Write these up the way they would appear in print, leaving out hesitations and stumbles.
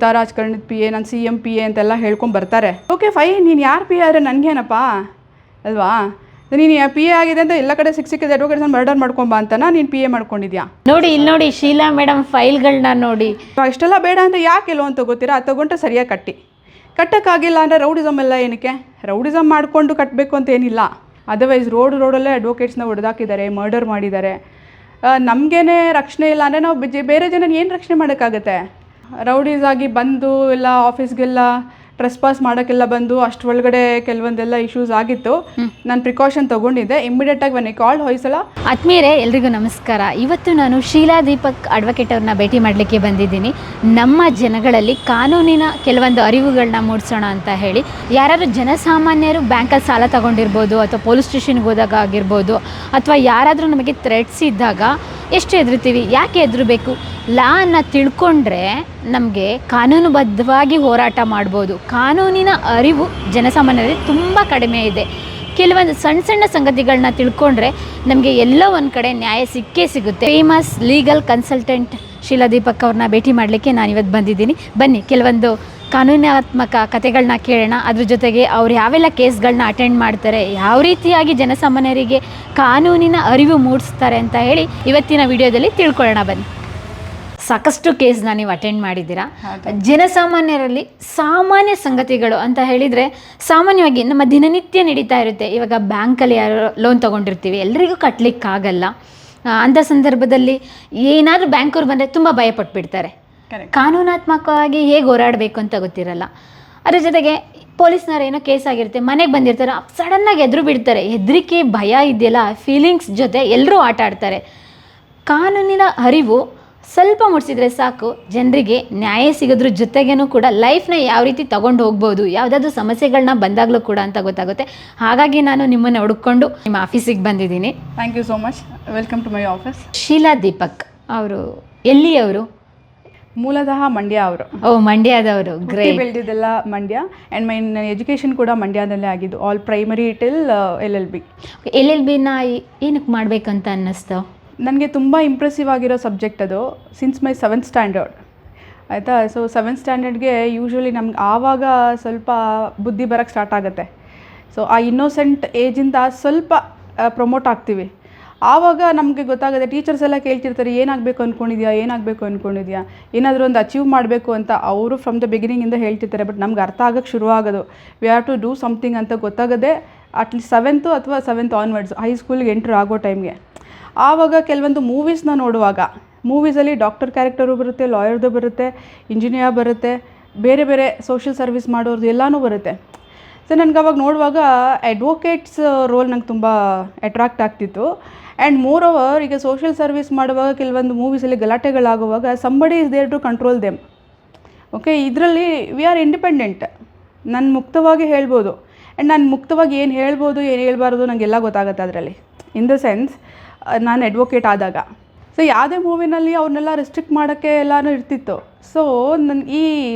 ರಾಜಕಾರಣದ P A, ನಾನು CM PA ಅಂತೆಲ್ಲ ಹೇಳ್ಕೊಂಡು ಬರ್ತಾರೆ. ಓಕೆ ಫೈನ್, ನೀನು ಯಾರು PA ಆದರೆ ನನಗೇನಪ್ಪ ಅಲ್ವಾ? ನೀನು PA ಆಗಿದೆ ಅಂತ ಎಲ್ಲ ಕಡೆ ಸಿಕ್ಕಿದ ಅಡ್ವೊಕೇಟ್ಸ್ ಮರ್ಡರ್ ಮಾಡ್ಕೊಂಬ ಅಂತನಾ ನೀನು PA ಮಾಡ್ಕೊಂಡಿದ್ಯಾ? ನೋಡಿ ಇಲ್ಲಿ ನೋಡಿ ಶೀಲಾ ಮೇಡಮ್ ಫೈಲ್ಗಳನ್ನ ನೋಡಿ. ಇಷ್ಟೆಲ್ಲ ಬೇಡ ಅಂತ ಯಾಕೆ ಇಲ್ಲೋ ಅಂತ ಗೊತ್ತೀರಾ? ಅದು ತಗೊಂಡ್ರೆ ಸರಿಯಾಗಿ ಕಟ್ಟಕ್ಕಾಗಿಲ್ಲ ಅಂದರೆ ರೌಡಿಸಮ್ ಎಲ್ಲ ಏನಕ್ಕೆ? ರೌಡಿಸಮ್ ಮಾಡಿಕೊಂಡು ಕಟ್ಟಬೇಕು ಅಂತ ಏನಿಲ್ಲ. ಅದರ್ವೈಸ್ ರೋಡಲ್ಲೇ ಅಡ್ವೊಕೇಟ್ಸ್ನ ಹೊಡೆದಾಕಿದ್ದಾರೆ, ಮರ್ಡರ್ ಮಾಡಿದ್ದಾರೆ. ನಮಗೇನೆ ರಕ್ಷಣೆ ಇಲ್ಲ ಅಂದರೆ ನಾವು ಬೇರೆ ಜನ ಏನು ರಕ್ಷಣೆ ಮಾಡೋಕ್ಕಾಗತ್ತೆ? ರೌಡೀಸ್ ಆಗಿ ಬಂದು ಎಲ್ಲ ಆಫೀಸ್ಗೆಲ್ಲ ಟ್ರೆಸ್ಪಾಸ್ ಮಾಡೋಕ್ಕೆಲ್ಲ ಬಂದು ಅಷ್ಟರೊಳಗಡೆ ಕೆಲವೊಂದೆಲ್ಲ ಇಶ್ಯೂಸ್ ಆಗಿತ್ತು. ನಾನು ಪ್ರಿಕಾಷನ್ ತೊಗೊಂಡಿದ್ದೆ. ಇಮ್ಮಿಡಿಯೇಟಾಗಿ ಬನ್ನಿ ಕಾಲ್ ಹೊಯ್ಸಳ. ಆತ್ಮೀಯರೇ, ಎಲ್ರಿಗೂ ನಮಸ್ಕಾರ. ಇವತ್ತು ನಾನು ಶೀಲಾ ದೀಪಕ್ ಅಡ್ವೊಕೇಟ್ ಅವ್ರನ್ನ ಭೇಟಿ ಮಾಡಲಿಕ್ಕೆ ಬಂದಿದ್ದೀನಿ. ನಮ್ಮ ಜನಗಳಲ್ಲಿ ಕಾನೂನಿನ ಕೆಲವೊಂದು ಅರಿವುಗಳನ್ನ ಮೂಡಿಸೋಣ ಅಂತ ಹೇಳಿ. ಯಾರಾದರೂ ಜನಸಾಮಾನ್ಯರು ಬ್ಯಾಂಕಲ್ಲಿ ಸಾಲ ತಗೊಂಡಿರ್ಬೋದು, ಅಥವಾ ಪೊಲೀಸ್ ಸ್ಟೇಷನ್ಗೆ ಹೋದಾಗ ಆಗಿರ್ಬೋದು, ಅಥವಾ ಯಾರಾದರೂ ನಮಗೆ ಥ್ರೆಟ್ಸ್ ಇದ್ದಾಗ ಎಷ್ಟು ಹೆದರ್ತೀವಿ? ಯಾಕೆ ಹೆದರಬೇಕು? ಲಾನ ತಿಳ್ಕೊಂಡ್ರೆ ನಮಗೆ ಕಾನೂನುಬದ್ಧವಾಗಿ ಹೋರಾಟ ಮಾಡ್ಬೋದು. ಕಾನೂನಿನ ಅರಿವು ಜನಸಾಮಾನ್ಯರಲ್ಲಿ ತುಂಬ ಕಡಿಮೆ ಇದೆ. ಕೆಲವೊಂದು ಸಣ್ಣ ಸಣ್ಣ ಸಂಗತಿಗಳನ್ನ ತಿಳ್ಕೊಂಡ್ರೆ ನಮಗೆ ಎಲ್ಲೋ ಒಂದು ಕಡೆ ನ್ಯಾಯ ಸಿಗುತ್ತೆ. Famous legal consultant Sheela Deepak ಅವ್ರನ್ನ ಭೇಟಿ ಮಾಡಲಿಕ್ಕೆ ನಾನು ಇವತ್ತು ಬಂದಿದ್ದೀನಿ. ಬನ್ನಿ ಕೆಲವೊಂದು ಕಾನೂನಾತ್ಮಕ ಕಥೆಗಳನ್ನ ಕೇಳೋಣ. ಅದ್ರ ಜೊತೆಗೆ ಅವ್ರು ಯಾವೆಲ್ಲ ಕೇಸ್ಗಳನ್ನ ಅಟೆಂಡ್ ಮಾಡ್ತಾರೆ, ಯಾವ ರೀತಿಯಾಗಿ ಜನಸಾಮಾನ್ಯರಿಗೆ ಕಾನೂನಿನ ಅರಿವು ಮೂಡಿಸ್ತಾರೆ ಅಂತ ಹೇಳಿ ಇವತ್ತಿನ ವಿಡಿಯೋದಲ್ಲಿ ತಿಳ್ಕೊಳ್ಳೋಣ. ಬನ್ನಿ. ಸಾಕಷ್ಟು ಕೇಸ್ನ ನೀವು ಅಟೆಂಡ್ ಮಾಡಿದ್ದೀರಾ. ಜನಸಾಮಾನ್ಯರಲ್ಲಿ ಸಾಮಾನ್ಯ ಸಂಗತಿಗಳು ಅಂತ ಹೇಳಿದರೆ, ಸಾಮಾನ್ಯವಾಗಿ ನಮ್ಮ ದಿನನಿತ್ಯ ನಡೀತಾ ಇರುತ್ತೆ. ಇವಾಗ ಬ್ಯಾಂಕಲ್ಲಿ ಯಾರು ಲೋನ್ ತೊಗೊಂಡಿರ್ತೀವಿ, ಎಲ್ರಿಗೂ ಕಟ್ಟಲಿಕ್ಕಾಗಲ್ಲ. ಅಂಥ ಸಂದರ್ಭದಲ್ಲಿ ಏನಾದರೂ ಬ್ಯಾಂಕವ್ರು ಬಂದರೆ ತುಂಬ ಭಯಪಟ್ಬಿಡ್ತಾರೆ. ಕಾನೂನಾತ್ಮಕವಾಗಿ ಹೇಗೆ ಹೋರಾಡಬೇಕು ಅಂತ ಗೊತ್ತಿರಲ್ಲ. ಅದ್ರ ಜೊತೆಗೆ ಪೊಲೀಸ್ನವ್ರು ಏನೋ ಕೇಸ್ ಆಗಿರುತ್ತೆ, ಮನೆಗೆ ಬಂದಿರ್ತಾರೆ, ಸಡನ್ನಾಗಿ ಎದುರು ಬಿಡ್ತಾರೆ. ಹೆದರಿಕೆ, ಭಯ ಇದೆಯಲ್ಲ, ಫೀಲಿಂಗ್ಸ್ ಜೊತೆ ಎಲ್ಲರೂ ಆಟ ಆಡ್ತಾರೆ. ಕಾನೂನಿನ ಅರಿವು ಸ್ವಲ್ಪ ಮೂಡಿಸಿದ್ರೆ ಸಾಕು, ಜನರಿಗೆ ನ್ಯಾಯ ಸಿಗೋದ್ರ ಜೊತೆಗೇನೂ ಕೂಡ ಲೈಫ್ನ ಯಾವ ರೀತಿ ತೊಗೊಂಡು ಹೋಗ್ಬೋದು, ಯಾವುದಾದ್ರೂ ಸಮಸ್ಯೆಗಳನ್ನ ಬಂದಾಗಲೂ ಕೂಡ ಅಂತ ಗೊತ್ತಾಗುತ್ತೆ. ಹಾಗಾಗಿ ನಾನು ನಿಮ್ಮನ್ನು ಹುಡುಕೊಂಡು ನಿಮ್ಮ ಆಫೀಸಿಗೆ ಬಂದಿದ್ದೀನಿ. Thank you so much. Welcome to my office. Sheela Deepak ಅವರು ಎಲ್ಲಿಯವರು? ಮೂಲತಃ ಮಂಡ್ಯ ಅವರು. ಮಂಡ್ಯದವರು. ಗ್ರೇಟ್. ಬೆಳೆದಿದ್ದೆಲ್ಲ ಮಂಡ್ಯ. ಆ್ಯಂಡ್ ಮೈ ಎಜುಕೇಷನ್ ಕೂಡ ಮಂಡ್ಯದಲ್ಲೇ ಆಗಿದ್ದು. All primary till LLB. LLBನ ಏನಕ್ಕೆ ಮಾಡಬೇಕಂತ ಅನ್ನಿಸ್ತು? ನನಗೆ ತುಂಬ ಇಂಪ್ರೆಸಿವ್ ಆಗಿರೋ ಸಬ್ಜೆಕ್ಟ್ ಅದು. ಸಿನ್ಸ್ ಮೈ 7th ಸ್ಟ್ಯಾಂಡರ್ಡ್ ಆಯಿತಾ. ಸೊ 7th ಸ್ಟ್ಯಾಂಡರ್ಡ್ಗೆ ಯೂಶ್ವಲಿ ನಮ್ಗೆ ಆವಾಗ ಸ್ವಲ್ಪ ಬುದ್ಧಿ ಬರೋಕ್ಕೆ ಸ್ಟಾರ್ಟ್ ಆಗುತ್ತೆ. ಸೊ ಆ ಇನ್ನೋಸೆಂಟ್ ಏಜಿಂದ ಸ್ವಲ್ಪ ಪ್ರಮೋಟ್ ಆಗ್ತೀವಿ. ಆವಾಗ ನಮಗೆ ಗೊತ್ತಾಗುತ್ತೆ, ಟೀಚರ್ಸ್ ಎಲ್ಲ ಕೇಳ್ತಿರ್ತಾರೆ, ಏನಾಗಬೇಕು ಅಂದ್ಕೊಂಡಿದ್ಯಾ, ಏನಾದರೂ ಒಂದು ಅಚೀವ್ ಮಾಡಬೇಕು ಅಂತ ಅವರು ಫ್ರಮ್ ದ ಬಿಗಿನಿಂಗಿಂದ ಹೇಳ್ತಿರ್ತಾರೆ. ಬಟ್ ನಮ್ಗೆ ಅರ್ಥ ಆಗೋಕ್ಕೆ ಶುರು ಆಗೋದು, we have to do something ಅಂತ ಗೊತ್ತಾಗದೆ ಅಟ್ಲೀಸ್ಟ್ 7th ಅಥವಾ 7th ಆನ್ವರ್ಡ್ಸ್ ಹೈಸ್ಕೂಲ್ಗೆ ಎಂಟ್ರ್ ಆಗೋ ಟೈಮ್ಗೆ. ಆವಾಗ ಕೆಲವೊಂದು ಮೂವೀಸ್ನ ನೋಡುವಾಗ, ಮೂವೀಸಲ್ಲಿ ಡಾಕ್ಟರ್ ಕ್ಯಾರೆಕ್ಟರು ಬರುತ್ತೆ, ಲಾಯರ್ದು ಬರುತ್ತೆ, ಇಂಜಿನಿಯರ್ ಬರುತ್ತೆ, ಬೇರೆ ಬೇರೆ ಸೋಷಿಯಲ್ ಸರ್ವಿಸ್ ಮಾಡೋರ್ದು ಎಲ್ಲನೂ ಬರುತ್ತೆ. ಸೊ ನನಗೆ ಅವಾಗ ನೋಡುವಾಗ ಅಡ್ವೊಕೇಟ್ಸ್ ರೋಲ್ ನಂಗೆ ತುಂಬ ಅಟ್ರಾಕ್ಟ್ ಆಗ್ತಿತ್ತು. ಆ್ಯಂಡ್ ಮೋರ್ ಓವರ್, ಈಗ ಸೋಷಿಯಲ್ ಸರ್ವಿಸ್ ಮಾಡುವಾಗ ಕೆಲವೊಂದು ಮೂವೀಸಲ್ಲಿ ಗಲಾಟೆಗಳಾಗುವಾಗ somebody is there to control them. Okay, ಇದರಲ್ಲಿ ವಿ ಆರ್ ಇಂಡಿಪೆಂಡೆಂಟ್. ನಾನು ಮುಕ್ತವಾಗಿ ಹೇಳ್ಬೋದು. ಆ್ಯಂಡ್ ನಾನು ಮುಕ್ತವಾಗಿ ಏನು ಹೇಳ್ಬೋದು, ಏನು ಹೇಳ್ಬಾರ್ದು ನನಗೆಲ್ಲ ಗೊತ್ತಾಗುತ್ತೆ ಅದರಲ್ಲಿ. ಇನ್ ದ ಸೆನ್ಸ್, ನಾನು ಅಡ್ವೊಕೇಟ್ ಆದಾಗ ಸೊ ಯಾವುದೇ ಮೂವಿನಲ್ಲಿ ಅವ್ರನ್ನೆಲ್ಲ ರೆಸ್ಟ್ರಿಕ್ಟ್ ಮಾಡೋಕ್ಕೆ ಎಲ್ಲನೂ ಇರ್ತಿತ್ತು. ಸೊ ನನಗೆ ಈ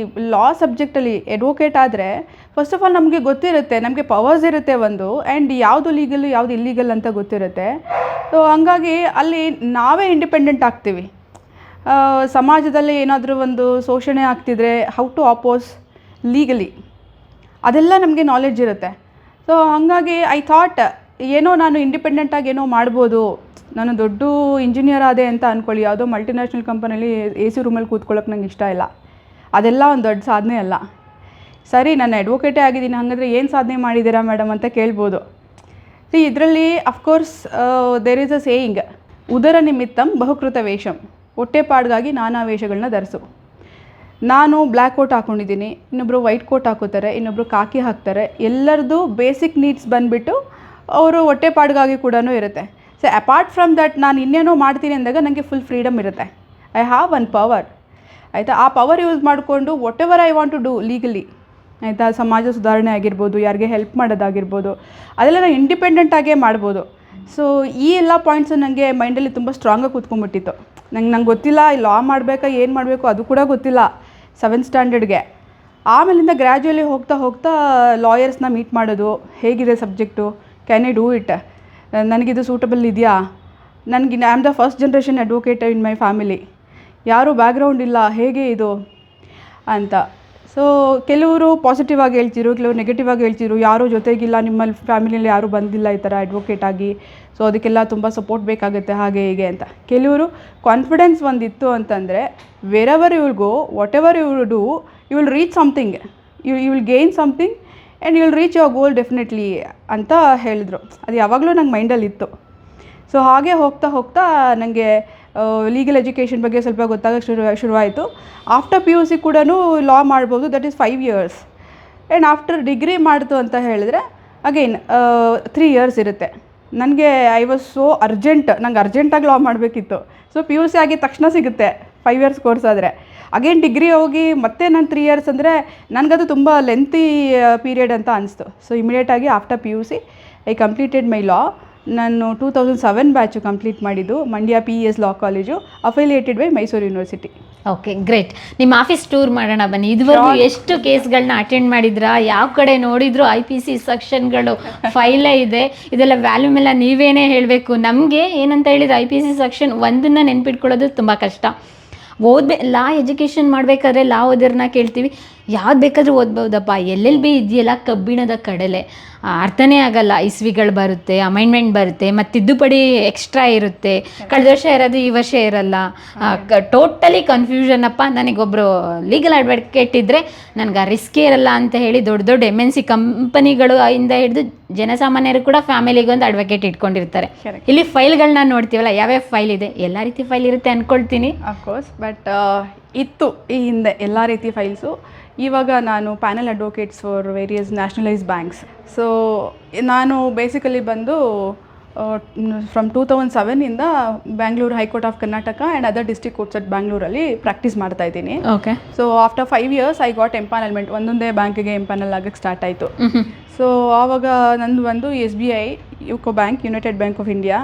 ಲಾ ಸಬ್ಜೆಕ್ಟಲ್ಲಿ ಅಡ್ವೊಕೇಟ್ ಆದರೆ ಫಸ್ಟ್ ಆಫ್ ಆಲ್ ನಮಗೆ ಗೊತ್ತಿರುತ್ತೆ, ನಮಗೆ ಪವರ್ಸ್ ಇರುತ್ತೆ ಒಂದು, ಆ್ಯಂಡ್ ಯಾವುದು ಲೀಗಲ್ ಯಾವುದು ಇಲ್ಲೀಗಲ್ ಅಂತ ಗೊತ್ತಿರುತ್ತೆ. ಸೊ ಹಂಗಾಗಿ ಅಲ್ಲಿ ನಾವೇ ಇಂಡಿಪೆಂಡೆಂಟ್ ಆಗ್ತೀವಿ. ಸಮಾಜದಲ್ಲಿ ಏನಾದರೂ ಒಂದು ಶೋಷಣೆ ಆಗ್ತಿದ್ರೆ ಹೌ ಟು ಅಪೋಸ್ ಲೀಗಲಿ, ಅದೆಲ್ಲ ನಮಗೆ ನಾಲೆಡ್ಜ್ ಇರುತ್ತೆ. ಸೊ ಹಾಗಾಗಿ ಐ ಥಾಟ್ ಏನೋ ನಾನು ಇಂಡಿಪೆಂಡೆಂಟಾಗಿ ಏನೋ ಮಾಡ್ಬೋದು. ನಾನು ದೊಡ್ಡ ಇಂಜಿನಿಯರ್ ಆದೆ ಅಂತ ಅಂದ್ಕೊಳ್ಳಿ, ಯಾವುದೋ ಮಲ್ಟಿನ್ಯಾಷನಲ್ ಕಂಪನಿಯಲ್ಲಿ AC ರೂಮಲ್ಲಿ ಕೂತ್ಕೊಳ್ಳೋಕೆ ನಂಗೆ ಇಷ್ಟ ಇಲ್ಲ. ಅದೆಲ್ಲ ಒಂದು ದೊಡ್ಡ ಸಾಧನೆ ಅಲ್ಲ. ಸರಿ, ನಾನು ಅಡ್ವೊಕೇಟೇ ಆಗಿದ್ದೀನಿ, ಹಾಗಾದರೆ ಏನು ಸಾಧನೆ ಮಾಡಿದ್ದೀರಾ ಮೇಡಮ್ ಅಂತ ಕೇಳ್ಬೋದು. ಇದರಲ್ಲಿ of course there is a saying, ಉದರ ನಿಮಿತ್ತಂ ಬಹುಕೃತ ವೇಷಂ, ಹೊಟ್ಟೆಪಾಡ್ಗಾಗಿ ನಾನಾ ವೇಷಗಳನ್ನ ಧರಿಸು. ನಾನು ಬ್ಲ್ಯಾಕ್ ಕೋಟ್ ಹಾಕ್ಕೊಂಡಿದ್ದೀನಿ, ಇನ್ನೊಬ್ಬರು ವೈಟ್ ಕೋಟ್ ಹಾಕೋತಾರೆ, ಇನ್ನೊಬ್ಬರು ಕಾಕಿ ಹಾಕ್ತಾರೆ. ಎಲ್ಲರದ್ದು ಬೇಸಿಕ್ ನೀಡ್ಸ್ ಬಂದುಬಿಟ್ಟು ಅವರು ಹೊಟ್ಟೆಪಾಡ್ಗಾಗಿ ಕೂಡ ಇರುತ್ತೆ. ಸೊ ಅಪಾರ್ಟ್ ಫ್ರಮ್ ದಟ್ ನಾನು ಇನ್ನೇನೋ ಮಾಡ್ತೀನಿ ಅಂದಾಗ ನನಗೆ ಫುಲ್ ಫ್ರೀಡಮ್ ಇರುತ್ತೆ. ಐ ಹ್ಯಾವ್ ಒನ್ ಪವರ್, ಆಯಿತಾ. ಆ ಪವರ್ ಯೂಸ್ ಮಾಡಿಕೊಂಡು whatever I want to do legally, ಆಯಿತಾ. ಸಮಾಜ ಸುಧಾರಣೆ ಆಗಿರ್ಬೋದು, ಯಾರಿಗೆ ಹೆಲ್ಪ್ ಮಾಡೋದಾಗಿರ್ಬೋದು, ಅದೆಲ್ಲ ನಾನು ಇಂಡಿಪೆಂಡೆಂಟಾಗೇ ಮಾಡ್ಬೋದು. ಸೊ ಈ ಎಲ್ಲ ಪಾಯಿಂಟ್ಸು ನನಗೆ ಮೈಂಡಲ್ಲಿ ತುಂಬ ಸ್ಟ್ರಾಂಗಾಗಿ ಕೂತ್ಕೊಂಡ್ಬಿಟ್ಟಿತ್ತು. ನಂಗೆ ಗೊತ್ತಿಲ್ಲ ಲಾ ಮಾಡಬೇಕಾ ಏನು ಮಾಡಬೇಕು ಅದು ಕೂಡ ಗೊತ್ತಿಲ್ಲ 7th ಸ್ಟ್ಯಾಂಡರ್ಡ್ಗೆ. ಆಮೇಲಿಂದ ಗ್ರ್ಯಾಜುಯಲಿ ಹೋಗ್ತಾ ಲಾಯರ್ಸ್ನ ಮೀಟ್ ಮಾಡೋದು, ಹೇಗಿದೆ subject, can I do it, ನನಗಿದು ಸೂಟಬಲ್ ಇದೆಯಾ, ನನಗೆ I am the first generation advocate in my family, ಯಾರೂ ಬ್ಯಾಕ್ಗ್ರೌಂಡ್ ಇಲ್ಲ, ಹೇಗೆ ಇದು. ಅಂತ. ಸೊ ಕೆಲವರು ಪಾಸಿಟಿವ್ ಆಗಿ ಹೇಳ್ತಿರು, ಕೆಲವರು ನೆಗೆಟಿವ್ ಆಗಿ ಹೇಳ್ತಿರು, ಯಾರೂ ಜೊತೆಗಿಲ್ಲ, ನಿಮ್ಮಲ್ಲಿ ಫ್ಯಾಮಿಲಿಯಲ್ಲಿ ಯಾರೂ ಬಂದಿಲ್ಲ ಈ ಥರ ಅಡ್ವೊಕೇಟ್ ಆಗಿ, ಸೊ ಅದಕ್ಕೆಲ್ಲ ತುಂಬ ಸಪೋರ್ಟ್ ಬೇಕಾಗುತ್ತೆ ಹಾಗೆ ಹೀಗೆ ಅಂತ. ಕೆಲವರು ಕಾನ್ಫಿಡೆನ್ಸ್ ಒಂದಿತ್ತು ಅಂತಂದರೆ wherever you will go, whatever you will do, you will reach something, you will gain something and you will reach your goal definitely ಅಂತ ಹೇಳಿದರು. ಅದು ಯಾವಾಗಲೂ ನಂಗೆ ಮೈಂಡಲ್ಲಿತ್ತು. ಸೊ ಹಾಗೆ ಹೋಗ್ತಾ ಹೋಗ್ತಾ ನನಗೆ ಲೀಗಲ್ ಎಜುಕೇಷನ್ ಬಗ್ಗೆ ಸ್ವಲ್ಪ ಗೊತ್ತಾಗೋಕ್ಕೆ ಶುರುವಾಯಿತು. ಆಫ್ಟರ್ PUC ಕೂಡ ಲಾ ಮಾಡ್ಬೋದು, that is 5 years. And after degree ಮಾಡ್ತು ಅಂತ ಹೇಳಿದ್ರೆ ಅಗೈನ್ 3 years ಇರುತ್ತೆ. ನನಗೆ ಐ ವಾಸ್ ಸೋ ಅರ್ಜೆಂಟ್, ನಂಗೆ ಅರ್ಜೆಂಟಾಗಿ ಲಾ ಮಾಡಬೇಕಿತ್ತು. ಸೊ PUC ಆಗಿದ ತಕ್ಷಣ ಸಿಗುತ್ತೆ 5 years ಕೋರ್ಸ್ ಆದರೆ. ಅಗೇನ್ ಡಿಗ್ರಿ ಹೋಗಿ ಮತ್ತೆ ನಾನು 3 years ಅಂದರೆ ನನಗದು ತುಂಬ ಲೆಂತಿ ಪೀರಿಯಡ್ ಅಂತ ಅನಿಸ್ತು. ಸೊ ಇಮಿಡಿಯೇಟಾಗಿ after PUC I completed my law. ನಾನು 2007 ಬ್ಯಾಚು ಕಂಪ್ಲೀಟ್ ಮಾಡಿದ್ದು, Mandya PES law college, affiliated by Mysuru university. Okay, great. ನಿಮ್ಮ ಆಫೀಸ್ ಟೂರ್ ಮಾಡೋಣ ಬನ್ನಿ. ಇದುವರೆಗೂ ಎಷ್ಟು ಕೇಸ್ಗಳನ್ನ ಅಟೆಂಡ್ ಮಾಡಿದ್ರಾ? ಯಾವ ಕಡೆ ನೋಡಿದ್ರು IPC ಸೆಕ್ಷನ್ಗಳು ಫೈಲೇ ಇದೆ. ಇದೆಲ್ಲ ವ್ಯಾಲ್ಯೂಮ್ ಎಲ್ಲ ನೀವೇನೇ ಹೇಳಬೇಕು. ನಮಗೆ ಏನಂತ ಹೇಳಿದ್ರೆ IPC ಸೆಕ್ಷನ್ ಒಂದನ್ನು ನೆನ್ಪಿಟ್ಕೊಳ್ಳೋದು ತುಂಬ ಕಷ್ಟ. ಲಾ ಎಜುಕೇಷನ್ ಮಾಡಬೇಕಾದ್ರೆ ಲಾ ಓದಿರನ್ನ ಕೇಳ್ತೀವಿ, ಯಾವ್ದು ಬೇಕಾದರೂ ಓದ್ಬೋದಪ್ಪ, LLB ಇದೆಯಲ್ಲ ಕಬ್ಬಿಣದ ಕಡಲೆ, ಅರ್ಥನೇ ಆಗಲ್ಲ. ಇಸ್ವಿಗಳು ಬರುತ್ತೆ, ಅಮೈಂಡ್ಮೆಂಟ್ ಬರುತ್ತೆ, ಮತ್ತು ತಿದ್ದುಪಡಿ ಎಕ್ಸ್ಟ್ರಾ ಇರುತ್ತೆ, ಕಳೆದ ವರ್ಷ ಇರೋದು ಈ ವರ್ಷ ಇರಲ್ಲ, ಟೋಟಲಿ ಕನ್ಫ್ಯೂಷನ್ ಅಪ್ಪ. ನನಗೊಬ್ಬರು ಲೀಗಲ್ ಅಡ್ವೊಕೇಟ್ ಇದ್ದರೆ ನನಗೆ ಆ ರಿಸ್ಕೇ ಇರಲ್ಲ ಅಂತ ಹೇಳಿ ದೊಡ್ಡ ದೊಡ್ಡ MNC ಕಂಪನಿಗಳು ಇಂದ ಹಿಡಿದು ಜನಸಾಮಾನ್ಯರು ಕೂಡ ಫ್ಯಾಮಿಲಿಗೊಂದು ಅಡ್ವೊಕೇಟ್ ಇಟ್ಕೊಂಡಿರ್ತಾರೆ. ಇಲ್ಲಿ ಫೈಲ್ಗಳನ್ನ ನೋಡ್ತೀವಲ್ಲ, ಯಾವ್ಯಾವ ಫೈಲ್ ಇದೆ? ಎಲ್ಲ ರೀತಿ ಫೈಲ್ ಇರುತ್ತೆ ಅಂದ್ಕೊಳ್ತೀನಿ, ಅಫ್ಕೋರ್ಸ್. ಬಟ್ ಇತ್ತು ಈ ಹಿಂದೆ ಎಲ್ಲ ರೀತಿ ಫೈಲ್ಸು. ಇವಾಗ ನಾನು panel advocates for various nationalise banks. So ನಾನು ಬೇಸಿಕಲಿ ಬಂದು from 2007 Bangalore high court of Karnataka and other district courts at ಬ್ಯಾಂಗ್ಳೂರಲ್ಲಿ ಪ್ರಾಕ್ಟೀಸ್ ಮಾಡ್ತಾ ಇದ್ದೀನಿ. Okay. So after 5 years I got empanelment. ಒಂದೊಂದೇ ಬ್ಯಾಂಕಿಗೆ ಎಂಪಾನಲ್ ಆಗಕ್ಕೆ ಸ್ಟಾರ್ಟ್ ಆಯಿತು. ಸೊ ಆವಾಗ ನಂದು ಬಂದು SBI, UCO bank, united bank of India,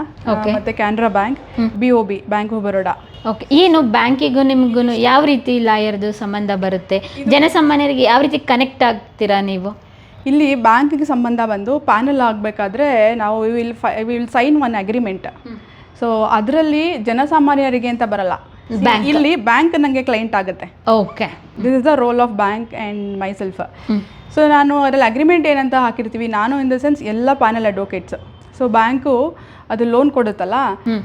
ಮತ್ತು Canara bank, BOB, bank of Baroda. Okay. ಏನು ಬ್ಯಾಂಕಿಗೂ ನಿಮಗೂ ಯಾವ ರೀತಿ ಲಾಯರ್ದು ಸಂಬಂಧ ಬರುತ್ತೆ? ಜನಸಾಮಾನ್ಯರಿಗೆ ಯಾವ ರೀತಿ ಕನೆಕ್ಟ್ ಆಗ್ತೀರಾ ನೀವು? ಇಲ್ಲಿ ಬ್ಯಾಂಕಿಗೆ ಸಂಬಂಧ ಬಂದು ಪ್ಯಾನಲ್ ಆಗಬೇಕಾದ್ರೆ ನಾವು will sign one agreement. So ಅದರಲ್ಲಿ ಜನಸಾಮಾನ್ಯರಿಗೆ ಅಂತ ಬರಲ್ಲ. ಇಲ್ಲಿ ಬ್ಯಾಂಕ್ ನನಗೆ ಕ್ಲೈಂಟ್ ಆಗುತ್ತೆ. Okay. This is the role of bank and myself. So ನಾನು ಅದರಲ್ಲಿ ಅಗ್ರಿಮೆಂಟ್ ಏನಂತ ಹಾಕಿರ್ತೀವಿ, ನಾನು ಇನ್ ದ ಸೆನ್ಸ್ ಎಲ್ಲ ಪ್ಯಾನಲ್ ಅಡ್ವೊಕೇಟ್ಸ್. ಸೊ ಬ್ಯಾಂಕು ಅದು ಲೋನ್ ಕೊಡುತ್ತಲ್ಲ,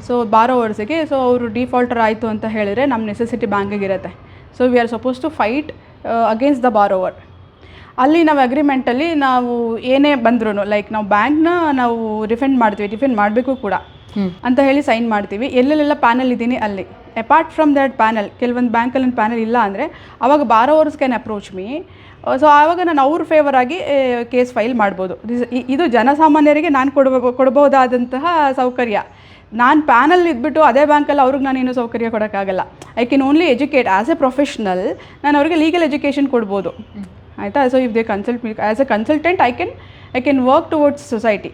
ಸೊ ಬಾರೋವರ್ಸಿಗೆ, ಸೊ ಅವರು ಡಿಫಾಲ್ಟರ್ ಆಯಿತು ಅಂತ ಹೇಳಿದ್ರೆ ನಮ್ಮ ನೆಸೆಸಿಟಿ ಬ್ಯಾಂಕಿಗೆ ಇರುತ್ತೆ. So we are suppose to fight against the borrower. ಅಲ್ಲಿ ನಾವು ಅಗ್ರಿಮೆಂಟಲ್ಲಿ ನಾವು ಏನೇ ಬಂದ್ರೂ ಲೈಕ್ ನಾವು ಬ್ಯಾಂಕ್ನ ನಾವು ಡಿಫೆಂಡ್ ಮಾಡ್ತೀವಿ, ಡಿಫೆಂಡ್ ಮಾಡಬೇಕು ಕೂಡ ಅಂತ ಹೇಳಿ ಸೈನ್ ಮಾಡ್ತೀವಿ. ಎಲ್ಲೆಲ್ಲೆಲ್ಲ ಪ್ಯಾನಲ್ ಇದ್ದೀನಿ ಅಲ್ಲಿ. ಅಪಾರ್ಟ್ ಫ್ರಮ್ ದ್ಯಾಟ್ ಪ್ಯಾನಲ್, ಕೆಲವೊಂದು ಬ್ಯಾಂಕಲ್ಲಿ ಪ್ಯಾನಲ್ ಇಲ್ಲ ಅಂದರೆ ಅವಾಗ borrowers can approach me. So ಆವಾಗ ನಾನು ಅವ್ರ ಫೇವರ್ ಆಗಿ ಕೇಸ್ ಫೈಲ್ ಮಾಡ್ಬೋದು. ಇದು ಜನಸಾಮಾನ್ಯರಿಗೆ ನಾನು ಕೊಡ್ಬೋದಾದಂತಹ ಸೌಕರ್ಯ. ನಾನು ಪ್ಯಾನಲ್ ಇದ್ಬಿಟ್ಟು ಅದೇ ಬ್ಯಾಂಕಲ್ಲಿ ಅವ್ರಿಗೆ ನಾನೇನು ಸೌಕರ್ಯ ಕೊಡೋಕ್ಕಾಗಲ್ಲ. I can only educate as a professional. ನಾನು ಅವ್ರಿಗೆ ಲೀಗಲ್ ಎಜುಕೇಷನ್ ಕೊಡ್ಬೋದು, ಆಯಿತಾ. So if they consult me as a consultant, I can work towards society.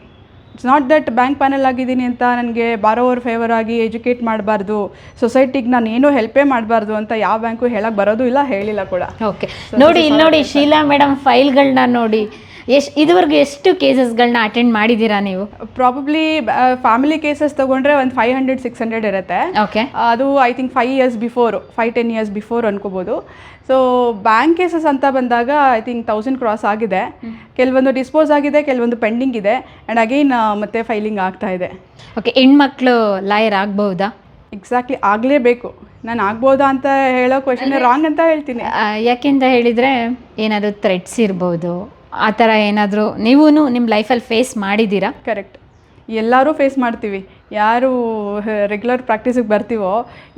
It's not that bank panel ಆಗಿದ್ದೀನಿ ಅಂತ ನನಗೆ ಬಾರೋವರ್ ಫೇವರ್ ಆಗಿ ಎಜುಕೇಟ್ ಮಾಡಬಾರ್ದು, ಸೊಸೈಟಿಗೆ ನಾನು ಏನೂ ಹೆಲ್ಪೇ ಮಾಡಬಾರ್ದು ಅಂತ ಯಾವ ಬ್ಯಾಂಕು ಹೇಳಕ್ಕೆ ಬರೋದು ಇಲ್ಲ, ಹೇಳಿಲ್ಲ ಕೂಡ. ಓಕೆ. ನೋಡಿ ಇಲ್ಲಿ ನೋಡಿ ಶೀಲಾ ಮೇಡಮ್ ಫೈಲ್ಗಳನ್ನ ನೋಡಿ, ಇದುವರೆಗೂ ಎಷ್ಟು ಕೇಸಸ್ಗಳನ್ನ ಅಟೆಂಡ್ ಮಾಡಿದ್ದೀರಾ ನೀವು? ಪ್ರಾಬಬ್ಲಿ ಫ್ಯಾಮಿಲಿ ಕೇಸಸ್ ತೊಗೊಂಡ್ರೆ ಒಂದು 500-600 ಇರುತ್ತೆ. ಓಕೆ. ಅದು I think 5 years before, 5-10 years before ಅನ್ಕೋಬೋದು. ಸೊ ಬ್ಯಾಂಕ್ ಕೇಸಸ್ ಅಂತ ಬಂದಾಗ ಐ ಥಿಂಕ್ 1000 ಕ್ರಾಸ್ ಆಗಿದೆ. ಕೆಲವೊಂದು ಡಿಸ್ಪೋಸ್ ಆಗಿದೆ, ಕೆಲವೊಂದು ಪೆಂಡಿಂಗ್ ಇದೆ, ಆ್ಯಂಡ್ ಅಗೈನ್ ಮತ್ತೆ ಫೈಲಿಂಗ್ ಆಗ್ತಾ ಇದೆ. ಓಕೆ. ಹೆಣ್ಮಕ್ಳು ಲಾಯರ್ ಆಗ್ಬಹುದಾ? ಎಕ್ಸಾಕ್ಟ್ಲಿ ಆಗಲೇಬೇಕು. ನಾನು ಆಗ್ಬೋದಾ ಅಂತ ಹೇಳೋ ಕ್ವೆಶನ್ ರಾಂಗ್ ಅಂತ ಹೇಳ್ತೀನಿ. ಯಾಕೆಂತ ಹೇಳಿದರೆ ಏನಾದರೂ ಥ್ರೆಟ್ಸ್ ಇರ್ಬೋದು, ಆ ಥರ ಏನಾದರೂ ನೀವು ನಿಮ್ಮ ಲೈಫಲ್ಲಿ ಫೇಸ್ ಮಾಡಿದ್ದೀರಾ? ಕರೆಕ್ಟ್. ಎಲ್ಲರೂ ಫೇಸ್ ಮಾಡ್ತೀವಿ. ಯಾರು ರೆಗ್ಯುಲರ್ ಪ್ರಾಕ್ಟೀಸಿಗೆ ಬರ್ತೀವೋ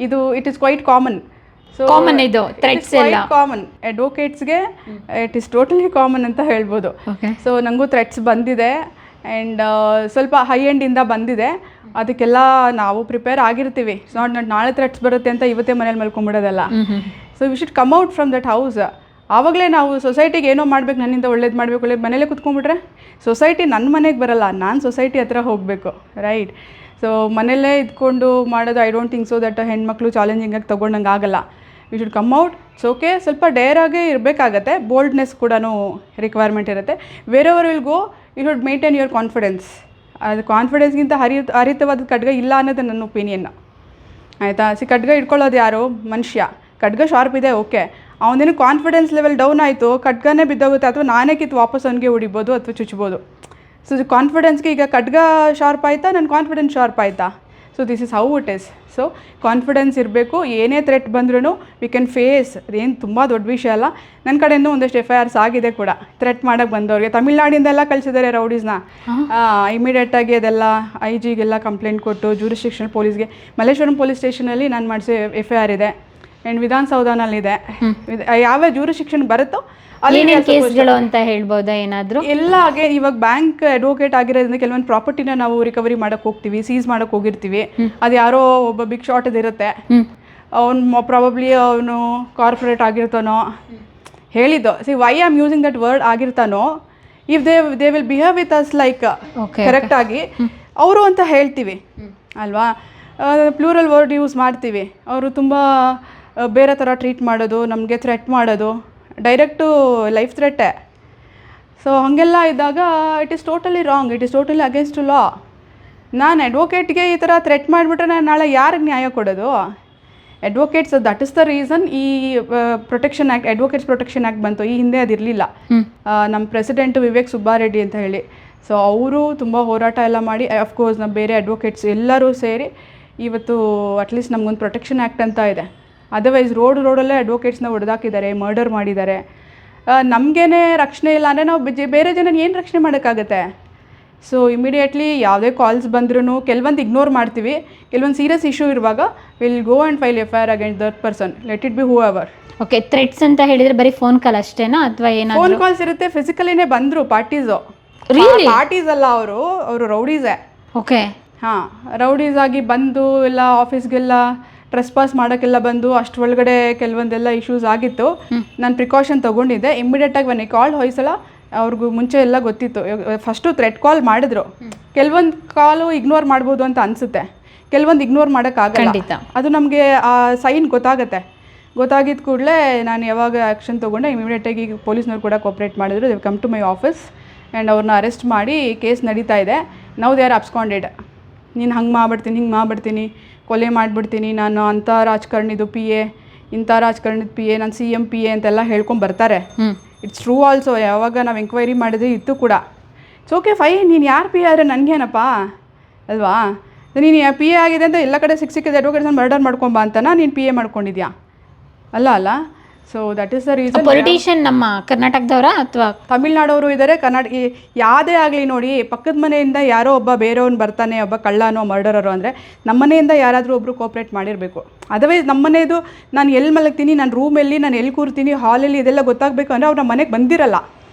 ಇದು it is quite common. So common ಇದು ಥ್ರೆಟ್ಸ್ ಎಲ್ಲ ಕಾಮನ್. ಅಡ್ವೊಕೇಟ್ಸ್ಗೆ ಇಟ್ ಇಸ್ ಟೋಟಲಿ ಕಾಮನ್ ಅಂತ ಹೇಳ್ಬೋದು. ಸೊ ನನಗೂ ಥ್ರೆಟ್ಸ್ ಬಂದಿದೆ ಆ್ಯಂಡ್ ಸ್ವಲ್ಪ ಹೈ ಎಂಡಿಂದ ಬಂದಿದೆ. ಅದಕ್ಕೆಲ್ಲ ನಾವು ಪ್ರಿಪೇರ್ ಆಗಿರ್ತೀವಿ. ಸೊ ನಾಳೆ ಥ್ರೆಟ್ಸ್ ಬರುತ್ತೆ ಅಂತ ಇವತ್ತೇ ಮನೇಲಿ ಮಲ್ಕೊಂಡ್ಬಿಡೋದಲ್ಲ. So we should come out from that house. ಆವಾಗಲೇ ನಾವು ಸೊಸೈಟಿಗೆ ಏನೋ ಮಾಡ್ಬೇಕು, ನನ್ನಿಂದ ಒಳ್ಳೇದು ಮಾಡಬೇಕು, ಒಳ್ಳೇದು ಮನೇಲೇ ಕುತ್ಕೊಂಡ್ಬಿಟ್ರೆ ಸೊಸೈಟಿ ನನ್ನ ಮನೆಗೆ ಬರಲ್ಲ, ನಾನು ಸೊಸೈಟಿ ಹತ್ರ ಹೋಗಬೇಕು, ರೈಟ್. ಸೊ ಮನೆಯಲ್ಲೇ ಇದ್ಕೊಂಡು ಮಾಡೋದು I don't think so that ಹೆಣ್ಮಕ್ಳು ಚಾಲೆಂಜಿಂಗಾಗಿ ತೊಗೊಂಡಂಗೆ ಆಗಲ್ಲ. We should come out. It's okay. ಸ್ವಲ್ಪ ಡೇರಾಗೇ ಇರಬೇಕಾಗತ್ತೆ, ಬೋಲ್ಡ್ನೆಸ್ ಕೂಡ ರಿಕ್ವೈರ್ಮೆಂಟ್ ಇರುತ್ತೆ. Wherever will go you should maintain your confidence. ಅದು ಕಾನ್ಫಿಡೆನ್ಸ್ಗಿಂತ ಹರಿತವಾದ ಖಡ್ಗ ಇಲ್ಲ ಅನ್ನೋದು ನನ್ನ ಒಪಿನಿಯನ್, ಆಯಿತಾ. ಖಡ್ಗ ಇಟ್ಕೊಳ್ಳೋದು ಯಾರು? ಮನುಷ್ಯ. ಖಡ್ಗ ಶಾರ್ಪ್ ಇದೆ, ಓಕೆ. ಅವನೇನು ಕಾನ್ಫಿಡೆನ್ಸ್ ಲೆವೆಲ್ ಡೌನ್ ಆಯಿತು, ಖಡ್ಗನೇ ಬಿದ್ದೋಗುತ್ತೆ, ಅಥವಾ ನಾನೇ ಕಿತ್ತು ವಾಪಸ್ ಅವನಿಗೆ ಹೊಡಿಬೋದು ಅಥವಾ ಚುಚ್ಬೋದು. ಸೊ ಕಾನ್ಫಿಡೆನ್ಸ್ಗೆ ಈಗ ಖಡ್ಗ ಶಾರ್ಪ್ ಆಯಿತಾ, ನನ್ನ ಕಾನ್ಫಿಡೆನ್ಸ್ ಶಾರ್ಪ್ ಆಯಿತಾ? So this is how it is. So confidence ಇರಬೇಕು. ಏನೇ ಥ್ರೆಟ್ ಬಂದ್ರೂ ವಿ ಕ್ಯಾನ್ ಫೇಸ್. ಅದೇನು ತುಂಬ ದೊಡ್ಡ ವಿಷಯ ಅಲ್ಲ. ನನ್ನ ಕಡೆಯಿಂದ ಒಂದಷ್ಟು FIRs ಆಗಿದೆ ಕೂಡ, ಥ್ರೆಟ್ ಮಾಡೋಕ್ಕೆ ಬಂದವ್ರಿಗೆ. ತಮಿಳ್ನಾಡಿಂದೆಲ್ಲ ಕಳಿಸಿದ್ದಾರೆ ರೌಡೀಸ್ನ. ಇಮಿಡಿಯೇಟಾಗಿ ಅದೆಲ್ಲ IG-ಗೆಲ್ಲ ಕಂಪ್ಲೇಂಟ್ ಕೊಟ್ಟು ಜೂರಿಸ್ಡಿಕ್ಷನಲ್ ಪೊಲೀಸ್ಗೆ, ಮಲ್ಲೇಶ್ವರಂ ಪೊಲೀಸ್ ಸ್ಟೇಷನಲ್ಲಿ ನಾನು ಮಾಡಿಸಿ FIR ಇದೆ, ಆ್ಯಂಡ್ ವಿಧಾನಸೌಧನಲ್ಲಿದೆ. ಯಾವ ಜೂರಿಸ್ಡಿಕ್ಷನ್ ಬರುತ್ತೋ ಅಲ್ಲಿ ಕೇಸ್ಗಳು ಅಂತ ಹೇಳ್ಬೋದಾ ಏನಾದರೂ? ಎಲ್ಲ ಹಾಗೆ ಇವಾಗ ಬ್ಯಾಂಕ್ ಅಡ್ವೊಕೇಟ್ ಆಗಿರೋದ್ರಿಂದ ಕೆಲವೊಂದು ಪ್ರಾಪರ್ಟಿನ ನಾವು ರಿಕವರಿ ಮಾಡೋಕ್ಕೆ ಹೋಗ್ತೀವಿ, ಸೀಸ್ ಮಾಡೋಕ್ಕೆ ಹೋಗಿರ್ತೀವಿ. ಅದು ಯಾರೋ ಒಬ್ಬ ಬಿಗ್ ಶಾಟ್ ಇರುತ್ತೆ, ಅವ್ನು ಪ್ರಾಬಬ್ಲಿ ಅವನು ಕಾರ್ಪೊರೇಟ್ ಆಗಿರ್ತಾನೋ, ಹೇಳಿದ್ದು why am using that word ಆಗಿರ್ತಾನೋ, if they will behave with us like ಕರೆಕ್ಟಾಗಿ ಅವರು ಅಂತ ಹೇಳ್ತೀವಿ ಅಲ್ವಾ. ಪ್ಲೂರಲ್ ವರ್ಡ್ ಯೂಸ್ ಮಾಡ್ತೀವಿ. ಅವರು ತುಂಬ ಬೇರೆ ಥರ ಟ್ರೀಟ್ ಮಾಡೋದು, ನಮಗೆ ಥ್ರೆಟ್ ಮಾಡೋದು, ಡೈರೆಕ್ಟು ಲೈಫ್ ಥ್ರೆಟ್ಟೇ. ಸೊ ಹಾಗೆಲ್ಲ ಇದ್ದಾಗ it is totally wrong, it is totally against law. ನಾನು ಅಡ್ವೊಕೇಟ್ಗೆ ಈ ಥರ ಥ್ರೆಟ್ ಮಾಡಿಬಿಟ್ರೆ ನಾನು ನಾಳೆ ಯಾರಿಗೆ ನ್ಯಾಯ ಕೊಡೋದು? Advocates, that is the reason ಈ protection act, advocates protection act ಬಂತು. ಈ ಹಿಂದೆ ಅದಿರಲಿಲ್ಲ. ನಮ್ಮ ಪ್ರೆಸಿಡೆಂಟ್ ವಿವೇಕ್ ಸುಬ್ಬಾರೆಡ್ಡಿ ಅಂತ ಹೇಳಿ, ಸೊ ಅವರು ತುಂಬ ಹೋರಾಟ ಎಲ್ಲ ಮಾಡಿ, ಅಫ್ಕೋರ್ಸ್ ನಮ್ಮ ಬೇರೆ ಅಡ್ವೊಕೇಟ್ಸ್ ಎಲ್ಲರೂ ಸೇರಿ ಇವತ್ತು ಅಟ್ಲೀಸ್ಟ್ ನಮಗೊಂದು ಪ್ರೊಟೆಕ್ಷನ್ ಆ್ಯಕ್ಟ್ ಅಂತ ಇದೆ. ಅದರ್ವೈಸ್ ರೋಡಲ್ಲೇ ಅಡ್ವೊಕೇಟ್ಸ್ನ ಹೊಡೆದಾಕಿದ್ದಾರೆ, ಮರ್ಡರ್ ಮಾಡಿದ್ದಾರೆ. ನಮಗೇನೆ ರಕ್ಷಣೆ ಇಲ್ಲ ಅಂದರೆ ನಾವು ಬೇರೆ ಜನ ಏನು ರಕ್ಷಣೆ ಮಾಡೋಕ್ಕಾಗತ್ತೆ? ಸೊ ಇಮಿಡಿಯೇಟ್ಲಿ ಯಾವುದೇ ಕಾಲ್ಸ್ ಬಂದ್ರೂ ಕೆಲವೊಂದು ಇಗ್ನೋರ್ ಮಾಡ್ತೀವಿ. ಕೆಲವೊಂದು ಸೀರಿಯಸ್ ಇಶ್ಯೂ ಇರುವಾಗ will go and file FIR against that person, let it be who ever. Okay, threats ಅಂತ ಹೇಳಿದರೆ ಬರೀ ಫೋನ್ ಕಾಲ್ ಅಷ್ಟೇನಾ ಅಥವಾ ಏನಾದರೂ? ಫೋನ್ ಕಾಲ್ಸ್ ಇರುತ್ತೆ, ಫಿಸಿಕಲಿನೇ ಬಂದರು ಪಾರ್ಟೀಸು. ಪಾರ್ಟೀಸ್ ಅಲ್ಲ, ಅವರು ರೌಡೀಸೇ. ಓಕೆ, ಹಾಂ, ರೌಡೀಸ್ ಆಗಿ ಬಂದು ಎಲ್ಲ ಆಫೀಸ್ಗೆಲ್ಲ ಟ್ರೆಸ್ಪಾಸ್ ಮಾಡೋಕ್ಕೆಲ್ಲ ಬಂದು ಅಷ್ಟರೊಳಗಡೆ ಕೆಲವೊಂದೆಲ್ಲ ಇಶ್ಯೂಸ್ ಆಗಿತ್ತು. ನಾನು ಪ್ರಿಕಾಷನ್ ತೊಗೊಂಡಿದ್ದೆ. ಇಮ್ಮಿಡಿಯೇಟಾಗಿ ಬನ್ನಿ ಕಾಲ್ ಹೊಯ್ಸಲ ಅವ್ರಿಗೂ ಮುಂಚೆ ಎಲ್ಲ ಗೊತ್ತಿತ್ತು. ಫಸ್ಟು ಥ್ರೆಟ್ ಕಾಲ್ ಮಾಡಿದ್ರು. ಕೆಲವೊಂದು ಕಾಲು ಇಗ್ನೋರ್ ಮಾಡ್ಬೋದು ಅಂತ ಅನಿಸುತ್ತೆ, ಕೆಲವೊಂದು ಇಗ್ನೋರ್ ಮಾಡೋಕ್ಕಾಗಲ್ಲ. ಅದು ನಮಗೆ ಆ ಸೈನ್ ಗೊತ್ತಾಗುತ್ತೆ. ಗೊತ್ತಾಗಿದ್ದ ಕೂಡಲೇ ನಾನು ಯಾವಾಗ ಆ್ಯಕ್ಷನ್ ತೊಗೊಂಡೆ, ಇಮಿಡಿಯೇಟಾಗಿ ಪೊಲೀಸ್ನವ್ರು ಕೂಡ ಕೋಪ್ರೇಟ್ ಮಾಡಿದ್ರು. They come to my office and ಅವ್ರನ್ನ ಅರೆಸ್ಟ್ ಮಾಡಿ ಕೇಸ್ ನಡೀತಾ ಇದೆ. Now they are absconded. ನೀನು ಹಂಗೆ ಮಾಡ್ಬಿಡ್ತೀನಿ, ಹಿಂಗೆ ಮಾಡ್ಬಿಡ್ತೀನಿ, ಕೊಲೆ ಮಾಡಿಬಿಡ್ತೀನಿ, ನಾನು ಅಂಥ ರಾಜಕಾರಣಿದು PA, ಇಂಥ ರಾಜಕಾರಣದ PA, ನಾನು CM PA ಅಂತೆಲ್ಲ ಹೇಳ್ಕೊಂಡು ಬರ್ತಾರೆ. It's true also. ಯಾವಾಗ ನಾವು ಎಂಕ್ವೈರಿ ಮಾಡಿದ್ರೆ ಇತ್ತು ಕೂಡ. ಇಟ್ಸ್ ಓಕೆ ಫೈನ್, ನೀನು ಯಾರು PA ನನಗೇನಪ್ಪ ಅಲ್ವಾ? ನೀನು PA ಆಗಿದೆ ಅಂತ ಎಲ್ಲ ಕಡೆ ಸಿಕ್ಕಿದ ಅಡ್ವೊಕೇಟ್ಸ್ನ ಮರ್ಡರ್ ಮಾಡ್ಕೊಂಬ ಅಂತನಾ ನೀನು PA ಮಾಡ್ಕೊಂಡಿದ್ಯಾ? ಅಲ್ಲ. So that is the reason. Politician ನಮ್ಮ ಕರ್ನಾಟಕದವರ ಅಥವಾ ತಮಿಳ್ನಾಡವರು ಇದ್ದಾರೆ, ಕರ್ನಾಟಕ ಯಾವುದೇ ಆಗಲಿ ನೋಡಿ, ಪಕ್ಕದ ಮನೆಯಿಂದ ಯಾರೋ ಒಬ್ಬ ಬೇರೆಯವ್ನು ಬರ್ತಾನೆ, ಒಬ್ಬ ಕಳ್ಳನೋ ಮರ್ಡರರು ಅಂದರೆ ನಮ್ಮ ಮನೆಯಿಂದ ಯಾರಾದರೂ ಒಬ್ಬರು ಕೋಪ್ರೇಟ್ ಮಾಡಿರಬೇಕು. ಅದರ್ವೈಸ್ ನಮ್ಮ ಮನೆಯದು ನಾನು ಎಲ್ಲಿ ಮಲಗ್ತೀನಿ, ನಾನು ರೂಮಲ್ಲಿ ನಾನು ಎಲ್ಲಿ ಕೂರ್ತೀನಿ, ಹಾಲಲ್ಲಿ ಇದೆಲ್ಲ ಗೊತ್ತಾಗಬೇಕು ಅಂದರೆ ಅವ್ರು ನಮ್ಮ ಮನೆಗೆ ಬಂದಿರಲ್ಲ,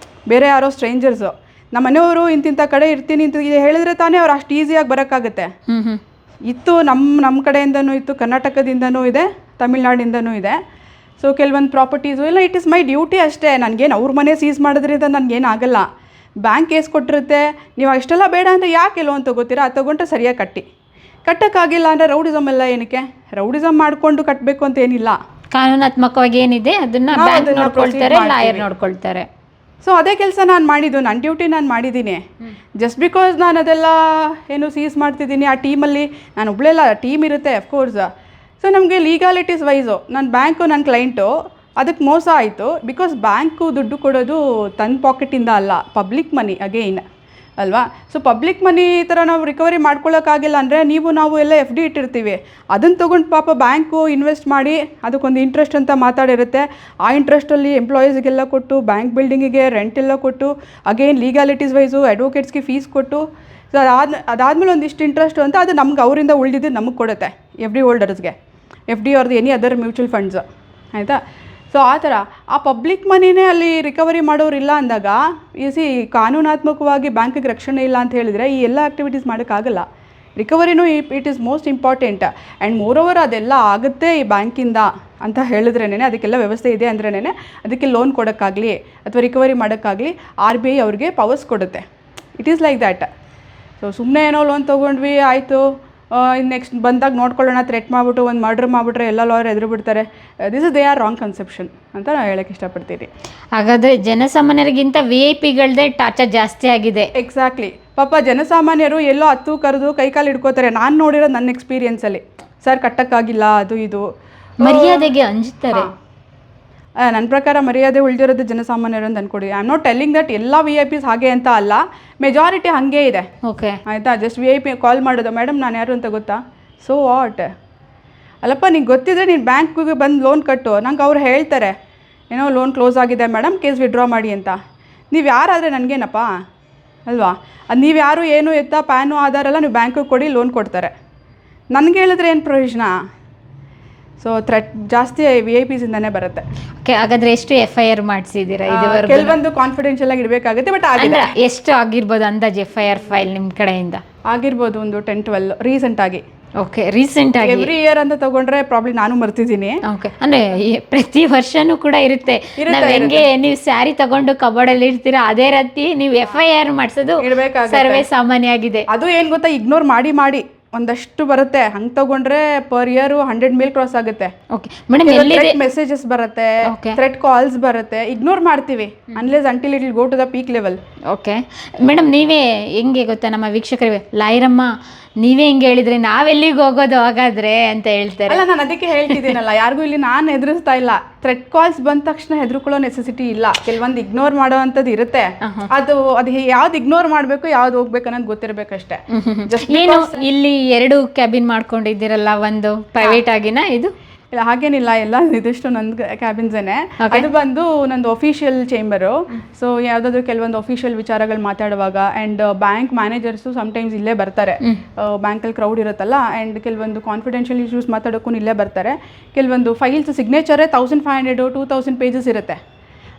ಬೇರೆ ಯಾರೋ ಸ್ಟ್ರೇಂಜರ್ಸು. ನಮ್ಮ ಮನೆಯವರು ಇಂತಿಂಥ ಕಡೆ ಇರ್ತೀನಿ ಅಂತ ಹೇಳಿದ್ರೆ ತಾನೇ ಅವ್ರು ಅಷ್ಟು ಈಸಿಯಾಗಿ ಬರೋಕ್ಕಾಗುತ್ತೆ. ಇತ್ತು ನಮ್ಮ ಕಡೆಯಿಂದನೂ ಇತ್ತು, ಕರ್ನಾಟಕದಿಂದನೂ ಇದೆ, ತಮಿಳ್ನಾಡಿಂದನೂ ಇದೆ. ಸೊ ಕೆಲವೊಂದು ಪ್ರಾಪರ್ಟೀಸು ಎಲ್ಲ ಇಟ್ ಇಸ್ ಮೈ ಡ್ಯೂಟಿ ಅಷ್ಟೇ. ನನಗೇನು ಅವ್ರ ಮನೆ ಸೀಸ್ ಮಾಡೋದ್ರಿಂದ ನನಗೇನು ಆಗಲ್ಲ. ಬ್ಯಾಂಕ್ ಕೇಸ್ ಕೊಟ್ಟಿರುತ್ತೆ, ನೀವು ಅಷ್ಟೆಲ್ಲ ಬೇಡ ಅಂದರೆ ಯಾಕೆ ಎಲ್ಲೋ ಅಂತ ತೊಗೋತೀರಾ? ಅದು ತೊಗೊಂಡ್ರೆ ಸರಿಯಾಗಿ ಕಟ್ಟೋಕ್ಕಾಗಿಲ್ಲ ಅಂದರೆ ರೌಡಿಸಮ್ ಎಲ್ಲ ಏನಕ್ಕೆ? ರೌಡಿಸಮ್ ಮಾಡಿಕೊಂಡು ಕಟ್ಟಬೇಕು ಅಂತ ಏನಿಲ್ಲ. ಕಾನೂನಾತ್ಮಕವಾಗಿ ಏನಿದೆ ಅದನ್ನು ಬ್ಯಾಂಕ್ ನೋಡ್ಕೊಳ್ತಾರೆ, ಲಾಯರ್ ನೋಡ್ಕೊಳ್ತಾರೆ. ಸೊ ಅದೇ ಕೆಲಸ ನಾನು ಮಾಡಿದ್ದು, ನನ್ನ ಡ್ಯೂಟಿ ನಾನು ಮಾಡಿದ್ದೀನಿ. ಜಸ್ಟ್ ಬಿಕಾಸ್ ನಾನು ಅದೆಲ್ಲ ಏನು ಸೀಸ್ ಮಾಡ್ತಿದ್ದೀನಿ, ಆ ಟೀಮಲ್ಲಿ ನಾನು ಒಬ್ಬಳೆಲ್ಲ ಟೀಮ್ ಇರುತ್ತೆ ಅಫ್ಕೋರ್ಸ್. ಸೊ ನಮಗೆ ಲೀಗಾಲಿಟೀಸ್ ವೈಸು ನನ್ನ ಬ್ಯಾಂಕು ನನ್ನ ಕ್ಲೈಂಟು ಅದಕ್ಕೆ ಮೋಸ ಆಯಿತು. ಬಿಕಾಸ್ ಬ್ಯಾಂಕು ದುಡ್ಡು ಕೊಡೋದು ತನ್ನ ಪಾಕೆಟಿಂದ ಅಲ್ಲ, ಪಬ್ಲಿಕ್ ಮನಿ ಅಗೇನ್ ಅಲ್ವಾ? ಸೊ ಪಬ್ಲಿಕ್ ಮನಿ ಈ ಥರ ನಾವು ರಿಕವರಿ ಮಾಡ್ಕೊಳ್ಳೋಕ್ಕಾಗಿಲ್ಲ ಅಂದರೆ ನಾವು ಎಲ್ಲ FD ಇಟ್ಟಿರ್ತೀವಿ, ಅದನ್ನು ತೊಗೊಂಡು ಪಾಪ ಬ್ಯಾಂಕು ಇನ್ವೆಸ್ಟ್ ಮಾಡಿ ಅದಕ್ಕೊಂದು ಇಂಟ್ರೆಸ್ಟ್ ಅಂತ ಮಾತಾಡಿರುತ್ತೆ. ಆ ಇಂಟ್ರೆಸ್ಟಲ್ಲಿ ಎಂಪ್ಲಾಯೀಸ್ಗೆಲ್ಲ ಕೊಟ್ಟು, ಬ್ಯಾಂಕ್ ಬಿಲ್ಡಿಂಗಿಗೆ ರೆಂಟ್ ಎಲ್ಲ ಕೊಟ್ಟು, ಅಗೇನ್ ಲೀಗಾಲಿಟೀಸ್ ವೈಸು ಅಡ್ವೊಕೇಟ್ಸ್ಗೆ ಫೀಸ್ ಕೊಟ್ಟು, ಸೊ ಅದಾದಮೇಲೆ ಒಂದಿಷ್ಟು ಇಂಟ್ರೆಸ್ಟು ಅಂತ ಅದು ನಮ್ಗೆ ಅವರಿಂದ ಉಳಿದಿದ್ದು ನಮಗೆ ಕೊಡುತ್ತೆ, FD ಹೋಲ್ಡರ್ಸ್ಗೆ, FD ಅವ್ರದ್ದು ಎನಿ ಅದರ್ ಮ್ಯೂಚುವಲ್ ಫಂಡ್ಸ್, ಆಯಿತಾ? ಸೊ ಆ ಥರ ಆ ಪಬ್ಲಿಕ್ ಮನಿನೇ ಅಲ್ಲಿ ರಿಕವರಿ ಮಾಡೋರಿಲ್ಲ ಅಂದಾಗ ಕಾನೂನಾತ್ಮಕವಾಗಿ ಬ್ಯಾಂಕಿಗೆ ರಕ್ಷಣೆ ಇಲ್ಲ ಅಂತ ಹೇಳಿದರೆ ಈ ಎಲ್ಲ ಆ್ಯಕ್ಟಿವಿಟೀಸ್ ಮಾಡೋಕ್ಕಾಗಲ್ಲ. ರಿಕವರಿನೂ it is most important. And moreover ಅದೆಲ್ಲ ಆಗುತ್ತೆ ಈ ಬ್ಯಾಂಕಿಂದ ಅಂತ ಹೇಳಿದ್ರೇ, ಅದಕ್ಕೆಲ್ಲ ವ್ಯವಸ್ಥೆ ಇದೆ ಅಂದ್ರೇ ಅದಕ್ಕೆ ಲೋನ್ ಕೊಡೋಕ್ಕಾಗಲಿ ಅಥವಾ ರಿಕವರಿ ಮಾಡೋಕ್ಕಾಗಲಿ RBI ಅವ್ರಿಗೆ ಪವರ್ಸ್ ಕೊಡುತ್ತೆ. It is like that. So ಸುಮ್ಮನೆ ಏನೋ ಲೋನ್ ತೊಗೊಂಡ್ವಿ ಆಯಿತು, ನೆಕ್ಸ್ಟ್ ಬಂದಾಗ ನೋಡ್ಕೊಳ್ಳೋಣ, ಥ್ರೆಟ್ ಮಾಡಿಬಿಟ್ಟು ಒಂದು ಮರ್ಡರ್ ಮಾಡಿಬಿಟ್ರೆ ಎಲ್ಲ ಲಾಯರ್ ಎದುರು ಬಿಡ್ತಾರೆ. This is they are wrong conception ಅಂತ ನಾನು ಹೇಳೋಕ್ಕೆ ಇಷ್ಟಪಡ್ತೀನಿ. ಹಾಗಾದರೆ ಜನಸಾಮಾನ್ಯರಿಗಿಂತ VIP ಟಾರ್ಚರ್ ಜಾಸ್ತಿ ಆಗಿದೆ. ಎಕ್ಸಾಕ್ಟ್ಲಿ. ಪಾಪ ಜನಸಾಮಾನ್ಯರು ಎಲ್ಲೋ ಹತ್ತು ಕರೆದು ಕೈಕಾಲು ಹಿಡ್ಕೋತಾರೆ. ನಾನು ನೋಡಿರೋದು ನನ್ನ ಎಕ್ಸ್ಪೀರಿಯೆನ್ಸಲ್ಲಿ, ಸರ್ ಕಟ್ಟಕ್ಕಾಗಿಲ್ಲ ಅದು ಇದು, ಮರ್ಯಾದೆಗೆ ಅಂಜುತ್ತಾರೆ. ನನ್ನ ಪ್ರಕಾರ ಮರ್ಯಾದೆ ಉಳಿದಿರೋದು ಜನಸಾಮಾನ್ಯರು ಅಂತ ಅನ್ಕೊಡಿ. I am not telling that ಎಲ್ಲ VIP ಹಾಗೆ ಅಂತ ಅಲ್ಲ, ಮೆಜಾರಿಟಿ ಹಾಗೆ ಇದೆ. ಓಕೆ ಆಯಿತಾ, ಜಸ್ಟ್ VIP ಕಾಲ್ ಮಾಡೋದು, ಮೇಡಮ್ ನಾನು ಯಾರು ಅಂತ ಗೊತ್ತಾ, ಸೊ ವಾಟ್ ಅಲ್ಲಪ್ಪ, ನಿಂಗೆ ಗೊತ್ತಿದ್ರೆ ನೀನು ಬ್ಯಾಂಕಿಗೆ ಬಂದು ಲೋನ್ ಕಟ್ಟು, ನಂಗೆ ಅವ್ರು ಹೇಳ್ತಾರೆ ಏನೋ ಲೋನ್ ಕ್ಲೋಸ್ ಆಗಿದೆ ಮೇಡಮ್, ಕೇಸ್ ವಿಡ್ರಾ ಮಾಡಿ ಅಂತ. ನೀವು ಯಾರಾದರೆ ನನಗೇನಪ್ಪ ಅಲ್ವಾ, ಅದು ನೀವು ಯಾರು ಏನು ಎತ್ತ ಪ್ಯಾನು ಆಧಾರ ಎಲ್ಲ ನೀವು ಬ್ಯಾಂಕಿಗೆ ಕೊಡಿ, ಲೋನ್ ಕೊಡ್ತಾರೆ. ನನಗೆ ಹೇಳಿದ್ರೆ ಏನು ಪ್ರಯೋಜನ? ಸೊ ಥ್ರೆಟ್ ಜಾಸ್ತಿ VIPs ಇಂದಾನೆ ಬರುತ್ತೆ. ಓಕೆ, ಹಾಗಾದ್ರೆ ಎಷ್ಟು FIR ಮಾಡಿಸಿದ್ದೀರಾ ಇದುವರೆಗೂ? ಕೆಲವೊಂದು ಕಾನ್ಫಿಡೆನ್ಷಿಯಲ್ ಆಗಿ ಇಡಬೇಕಾಗುತ್ತೆ, ಬಟ್ ಆಗಿದೆ. ಎಷ್ಟು ಆಗಿರ್ಬೋದು ಅಂದಾಜು FIR ಫೈಲ್ ನಿಮ್ಮ ಕಡೆಯಿಂದ? ಆಗಿರ್ಬೋದು ಒಂದು 10-12 ರೀಸೆಂಟಾಗಿ. ಓಕೆ, ರೀಸೆಂಟ್ ಆಗಿ. ಎವ್ರಿ ಇಯರ್ ಅಂತ ತಗೊಂಡ್ರೆ ಪ್ರಾಬ್ಲಿ ನಾನು ಮರ್ತಿದ್ದೀನಿ. ಓಕೆ, ಅಂದ್ರೆ ಪ್ರತಿ ವರ್ಷನೂ ಕೂಡ ಇರುತ್ತೆ. ನಾವ್ ಹೆಂಗೆ ನೀವು ಸ್ಯಾರಿ ತಗೊಂಡು ಕಬೋರ್ಡಲ್ಲಿ ಇರ್ತೀರಾ, ಅದೇ ರೀತಿ ನೀವು FIR ಮಾಡಿಸೋದು ಸರ್ವೇ ಸಾಮಾನ್ಯ ಆಗಿದೆ. ಅದು ಏನು ಗೊತ್ತಾ, ಇಗ್ನೋರ್ ಮಾಡಿ ಮಾಡಿ ಒಂದಷ್ಟು ಬರುತ್ತೆ. ಹಂಗೆ ತಗೊಂಡ್ರೆ ಪರ್ ಇಯರ್ 100 ಮೇಲ್ ಕ್ರಾಸ್ ಆಗುತ್ತೆ. ಓಕೆ ಮೇಡಮ್, ಎಲ್ಲಿದೆ ಮೆಸೇಜಸ್ ಬರುತ್ತೆ, ಥ್ರೆಟ್ ಕಾಲ್ಸ್ ಬರುತ್ತೆ, ಇಗ್ನೋರ್ ಮಾಡ್ತೀವಿ unless until it will go to the peak level. Okay madam, ನೀವೇ ಹೆಂಗೆ ಗೊತ್ತಾ, ನಮ್ಮ ವೀಕ್ಷಕರಿಗೆ ಲಾಯರಮ್ಮ ನೀವೇ ಹಿಂಗೆ ಹೇಳಿದ್ರೆ ನಾವೆಲ್ಲಿಗೆ ಹೋಗೋದು ಹಾಗಾದ್ರೆ ಅಂತ ಹೇಳ್ತಾರೆ. ಅಲ್ಲ, ನಾನು ಅದಕ್ಕೆ ಹೇಳ್ತಿದ್ದೀನಲ್ಲ, ಯಾರಿಗೂ ಇಲ್ಲಿ ನಾನು ಹೆದರಿಸ್ತಾ ಇಲ್ಲ. ಥ್ರೆಟ್ ಕಾಲ್ಸ್ ಬಂದ ತಕ್ಷಣ ಹೆದರ್ಕೊಳ್ಳೋ ನೆಸೆಸಿಟಿ ಇಲ್ಲ. ಕೆಲವೊಂದು ಇಗ್ನೋರ್ ಮಾಡೋ ಅಂಥದ್ದು ಇರುತ್ತೆ. ಅದು ಯಾವ್ದು ಇಗ್ನೋರ್ ಮಾಡಬೇಕು, ಯಾವ್ದು ಹೋಗ್ಬೇಕು ಅನ್ನೋದು ಗೊತ್ತಿರಬೇಕಷ್ಟೇ. ಏನು ಇಲ್ಲಿ 2 ಕ್ಯಾಬಿನ್ ಮಾಡ್ಕೊಂಡಿದ್ದೀರಲ್ಲ, ಒಂದು ಪ್ರೈವೇಟ್ ಆಗಿನ ಇದು? ಇಲ್ಲ, ಹಾಗೇನಿಲ್ಲ, ಎಲ್ಲ ಇದಿಷ್ಟು ನಂದು ಕ್ಯಾಬಿನ್ಸೇನೆ. ಅದು ಬಂದು ನಂದು ಅಫಿಷಿಯಲ್ ಚೇಂಬರು. ಸೊ ಯಾವುದಾದ್ರೂ ಕೆಲವೊಂದು ಅಫಿಷಿಯಲ್ ವಿಚಾರಗಳು ಮಾತಾಡುವಾಗ ಆ್ಯಂಡ್ ಬ್ಯಾಂಕ್ ಮ್ಯಾನೇಜರ್ಸು ಸಮ್ಟೈಮ್ಸ್ ಇಲ್ಲೇ ಬರ್ತಾರೆ. ಬ್ಯಾಂಕಲ್ಲಿ ಕ್ರೌಡ್ ಇರುತ್ತಲ್ಲ, ಆ್ಯಂಡ್ ಕೆಲವೊಂದು ಕಾನ್ಫಿಡೆನ್ಷಿಯಲ್ ಇಶ್ಯೂಸ್ ಮಾತಾಡೋಕ್ಕೂ ಇಲ್ಲೇ ಬರ್ತಾರೆ. ಕೆಲವೊಂದು ಫೈಲ್ಸ್ ಸಿಗ್ನೇಚರೇ 1500-2000 ಪೇಜಸ್ ಇರುತ್ತೆ.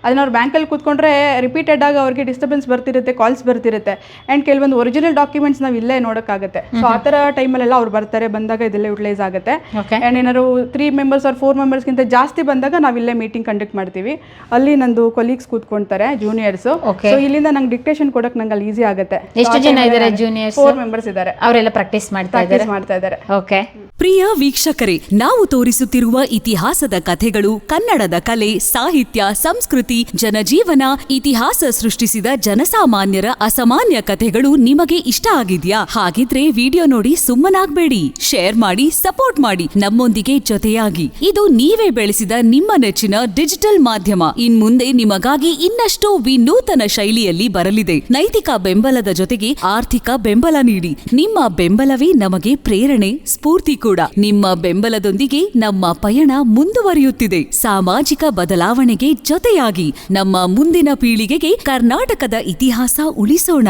ಅದನ್ನ ಅವ್ರು ಬ್ಯಾಂಕಲ್ಲಿ ಕೂತ್ಕೊಂಡ್ರೆ ರಿಪೀಟೆಡ್ ಆಗಿ ಅವ್ರಿಗೆ ಡಿಸ್ಟರ್ಬೆನ್ಸ್ ಬರ್ತಿರುತ್ತೆ, ಕಾಲ್ಸ್ ಬರ್ತಿರುತ್ತೆ. ಆ್ಯಂಡ್ ಕೆಲವೊಂದು ಒರಿಜಿನಲ್ ಡಾಕ್ಯುಮೆಂಟ್ಸ್ ನಾವು ಇಲ್ಲೇ ನೋಡೋಕ್ಕಾಗುತ್ತೆ. ಸೊ ಆ ಥರ ಟೈಮಲ್ಲೆಲ್ಲ ಅವ್ರು ಬರ್ತಾರೆ, ಬಂದಾಗ ಇದೆಲ್ಲ ಯುಟಿಲೈಸ್ ಆಗುತ್ತೆ. ಆ್ಯಂಡ್ ಏನಾದ್ರು 3 members or 4 members ಜಾಸ್ತಿ ಬಂದಾಗ ನಾವು ಇಲ್ಲೇ ಮೀಟಿಂಗ್ ಕಂಡಕ್ಟ್ ಮಾಡ್ತೀವಿ. ಅಲ್ಲಿ ನಂದು ಕೊಲೀಗ್ಸ್ ಕೂತ್ಕೊಳ್ತಾರೆ, ಜೂನಿಯರ್ಸು. ಸೊ ಇಲ್ಲಿಂದ ನಂಗೆ ಡಿಕ್ಟೇಷನ್ ಕೊಡೋಕೆ ನಂಗೆ ಅಲ್ಲಿ ಈಸಿ ಆಗುತ್ತೆ. ಎಷ್ಟು ಜನ ಇದ್ದಾರೆ ಜೂನಿಯರ್ಸ್? 4 members ಇದ್ದಾರೆ. ಅವರೆಲ್ಲ ಪ್ರಾಕ್ಟೀಸ್ ಮಾಡ್ತಾ ಇದ್ದಾರೆ. ಓಕೆ, ಪ್ರಿಯ ವೀಕ್ಷಕರೇ, ನಾವು ತೋರಿಸುತ್ತಿರುವ ಇತಿಹಾಸದ ಕಥೆಗಳು ಕನ್ನಡದ ಕಲೆ, ಸಾಹಿತ್ಯ, ಸಂಸ್ಕೃತಿ, ಜನಜೀವನ, ಇತಿಹಾಸ ಸೃಷ್ಟಿಸಿದ ಜನಸಾಮಾನ್ಯರ ಅಸಾಮಾನ್ಯ ಕಥೆಗಳು ನಿಮಗೆ ಇಷ್ಟ ಆಗಿದ್ಯಾ? ಹಾಗಿದ್ರೆ ವಿಡಿಯೋ ನೋಡಿ ಸುಮ್ಮನಾಗ್ಬೇಡಿ, ಶೇರ್ ಮಾಡಿ, ಸಪೋರ್ಟ್ ಮಾಡಿ, ನಮ್ಮೊಂದಿಗೆ ಜೊತೆಯಾಗಿ. ಇದು ನೀವೇ ಬೆಳೆಸಿದ ನಿಮ್ಮ ನೆಚ್ಚಿನ ಡಿಜಿಟಲ್ ಮಾಧ್ಯಮ. ಇನ್ಮುಂದೆ ನಿಮಗಾಗಿ ಇನ್ನಷ್ಟು ವಿನೂತನ ಶೈಲಿಯಲ್ಲಿ ಬರಲಿದೆ. ನೈತಿಕ ಬೆಂಬಲದ ಜೊತೆಗೆ ಆರ್ಥಿಕ ಬೆಂಬಲ ನೀಡಿ. ನಿಮ್ಮ ಬೆಂಬಲವೇ ನಮಗೆ ಪ್ರೇರಣೆ, ಸ್ಫೂರ್ತಿ ಕೂಡ. ನಿಮ್ಮ ಬೆಂಬಲದೊಂದಿಗೆ ನಮ್ಮ ಪಯಣ ಮುಂದುವರಿಯುತ್ತಿದೆ. ಸಾಮಾಜಿಕ ಬದಲಾವಣೆಗೆ ಜೊತೆಯಾಗಿ ನಮ್ಮ ಮುಂದಿನ ಪೀಳಿಗೆಗೆ ಕರ್ನಾಟಕದ ಇತಿಹಾಸ ಉಳಿಸೋಣ.